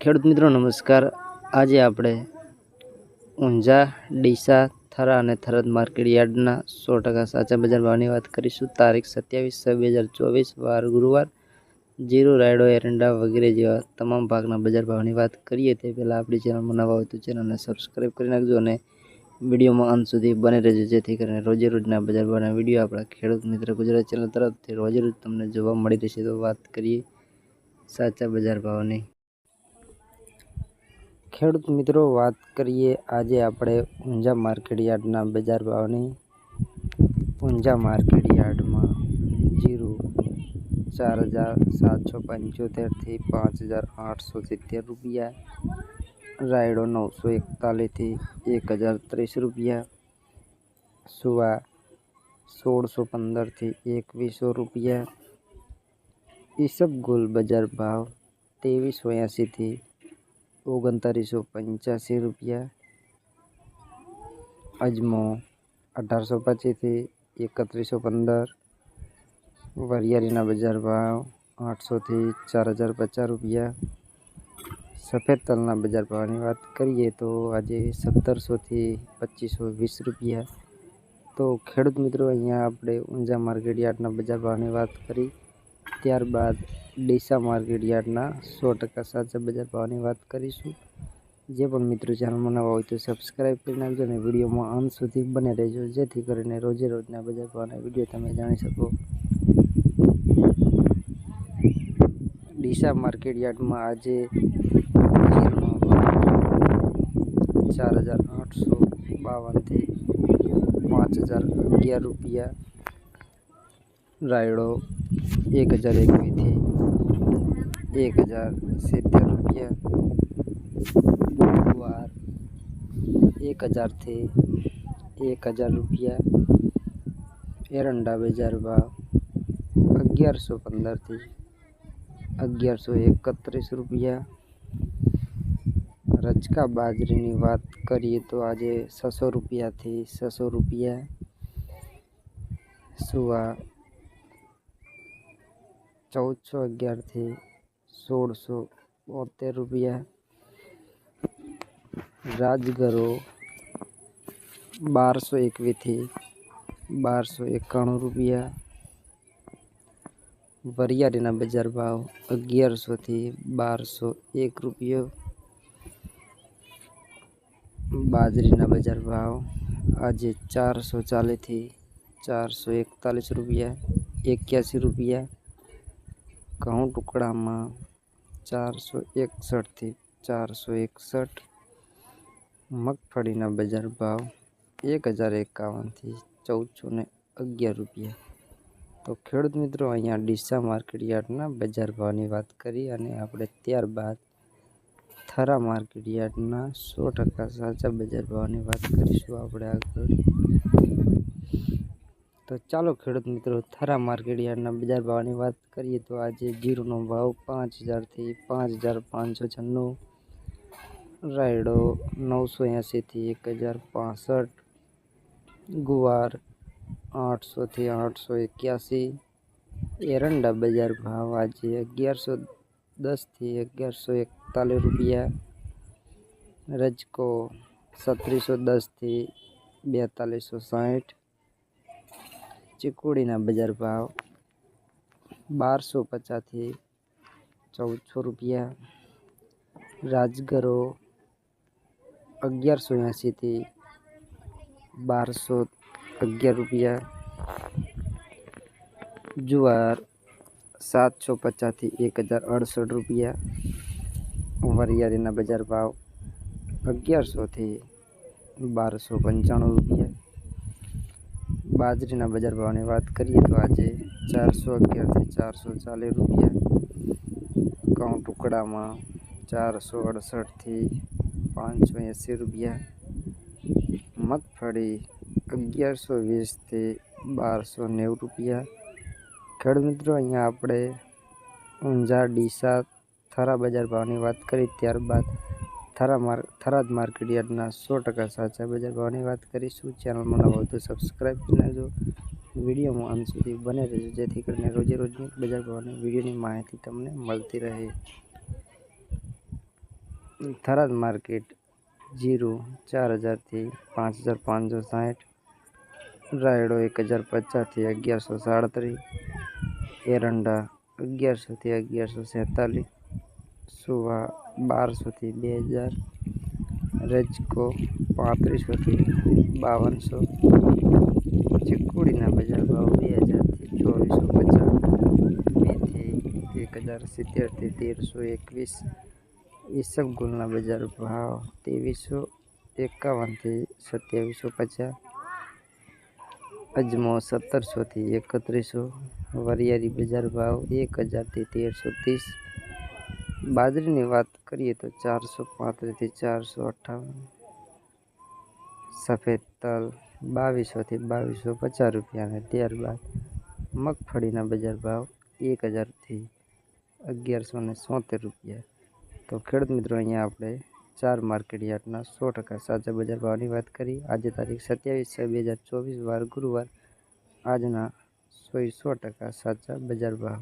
ખેડૂત મિત્રો નમસ્કાર। આજે આપણે ઊંઝા, ડીસા, થરા અને થરાદ માર્કેટ યાર્ડના 100% સાચા બજાર ભાવની વાત કરીશું। તારીખ 27/6/2024 વાર ગુરુવાર। જીરું, રાયડો, એરંડા વગેરે જેવા તમામ પાકના બજાર ભાવની વાત કરીએ તે પહેલાં આપણી ચેનલમાં નવા હોય તો ચેનલને સબસ્ક્રાઈબ કરી નાખજો અને વિડીયોમાં અંત સુધી બને રહેજો, જેથી કરીને રોજે રોજના બજાર ભાવના વિડીયો આપણા ખેડૂત મિત્ર ગુજરાત ચેનલ તરફથી રોજે રોજ તમને જોવા મળી રહેશે। તો વાત કરીએ સાચા બજાર ભાવની। ખેડૂત મિત્રો વાત કરીએ આજે આપણે ઊંઝા માર્કેટ યાર્ડના બજાર ભાવની। ઊંઝા માર્કેટ યાર્ડમાં જીરું 4,775 થી 5,870 રૂપિયા, રાયડો 941 થી 1,030 રૂપિયા, સુવા 1,615 થી 2,100 રૂપિયા, ઈસબગુલ બજાર ભાવ 2,380 થી 3,985 રૂપિયા, અજમો 1,825 થી 3,115, વરિયાળીના બજાર ભાવ 800 થી 4,050 રૂપિયા। સફેદ તલના બજાર ભાવની વાત કરીએ તો આજે 1,700 થી 2,520 રૂપિયા। તો ખેડૂત મિત્રો અહીંયા આપણે ઊંઝા માર્કેટ યાર્ડના બજાર ભાવની વાત કરી। ત્યારબાદ ડીસા માર્કેટ યાર્ડના 100% સાચા બજાર ભાવની વાત કરીશું। જે પણ મિત્રો ચેનલમાં નવા હોય તો સબસ્ક્રાઈબ કરી નાખજો અને વિડીયોમાં અંત સુધી બને રહેજો, જેથી કરીને રોજે રોજના બજાર ભાવના વિડીયો તમે જાણી શકો। ડીસા માર્કેટ યાર્ડમાં આજે 4,852 થી 5,011 રૂપિયા, રાયડો 1,021 થી 1,070 રૂપિયા, ગુવાર 1,000 થી 1,000 રૂપિયા, એરંડા બજાર ભાવ 1,115 થી 1,131 રૂપિયા। રચકા બાજરીની વાત કરીએ તો આજે 600 રૂપિયાથી 600 રૂપિયા, સુવા 1,411 થી 1,672 રૂપિયા, રાજગરો 1,221 થી 1,291 રૂપિયા, વરિયાળીના બજાર ભાવ 1,100 થી 1,201 રૂપિયો, બાજરીના બજાર ભાવ આજે 440 થી 441 રૂપિયા 81 રૂપિયા, ઘઉં ટુકડામાં 461 થી 461, મગફળીના બજાર ભાવ 1,051 થી 1,411 રૂપિયા। તો ખેડૂત મિત્રો અહીંયા ડીસા માર્કેટ યાર્ડના બજાર ભાવની વાત કરી અને આપણે ત્યારબાદ થરા માર્કેટ યાર્ડના 100% સાચા બજાર ભાવની વાત કરીશું આપણે આગળ। તો ચાલો ખેડૂત મિત્રો થરા માર્કેટ યાર્ડના બજાર ભાવની વાત કરીએ તો આજે જીરુંનો ભાવ 5,000 થી 5,596, રાયડો 980 થી 1,065, ગુવાર 800 થી 881, એરંડા બજાર ભાવ આજે 1,110 થી 1,141 રૂપિયા, રજકો 3,710 થી 4,260, ચીકુડીના બજાર ભાવ 1,250 થી 1,400 રૂપિયા, રાજગરો 1,180 થી 1,211 રૂપિયા, જુવાર 750 થી 1,068 રૂપિયા, વરિયાળીના બજાર ભાવ 1,100 થી 1,295 રૂપિયા, બાજરીના બજાર ભાવની વાત કરીએ તો આજે 411 થી 440 રૂપિયા, ઘઉં ટુકડામાં 468 થી 580 રૂપિયા, મગફળી 1,120 થી 1,290 રૂપિયા। ખેડૂત મિત્રો અહીંયા આપણે ઊંઝા, ડીસા, થરા બજાર ભાવની વાત કરી। ત્યારબાદ થરાદ માર્કેટ યાર્ડના 100% સાચા બજાર ભાવની વાત કરીશું। ચેનલમાં નવા હોય તો સબસ્ક્રાઈબ કરી નાખજો, વિડીયોમાં અંત સુધી બને રહેજો, જેથી કરીને રોજે રોજની બજાર ભાવની વિડીયોની માહિતી તમને મળતી રહે। થરાદ માર્કેટ જીરું 4000 થી 5560, રાયડો 1050 થી 1137, એરંડા 1100 થી 1147, સુવા 1200 થી 2000, રજકો 3500 થી 5200, ચીકુડીના બજાર ભાવ 2000 થી 2450, મેથી 1070 થી 1321, ઈસબગુલના બજાર ભાવ 2351 થી 2750, અજમો 1700 થી 3100, વરિયાળી બજાર ભાવ 1000 થી 1330, બાજરીની વાત કરીએ તો 435 થી 458, સફેદ તલ 2200 થી 2250 રૂપિયા. અને ત્યારબાદ મગફળીના બજાર ભાવ 1000 થી 1173 રૂપિયા. તો ખેડૂત મિત્રો, અહીંયા આપણે 4 માર્કેટ યાર્ડના 100% સાચા બજાર ભાવની વાત કરી. આજે તારીખ 27/6/2024, વાર ગુરુવાર. આજના 100% સાચા બજાર ભાવ.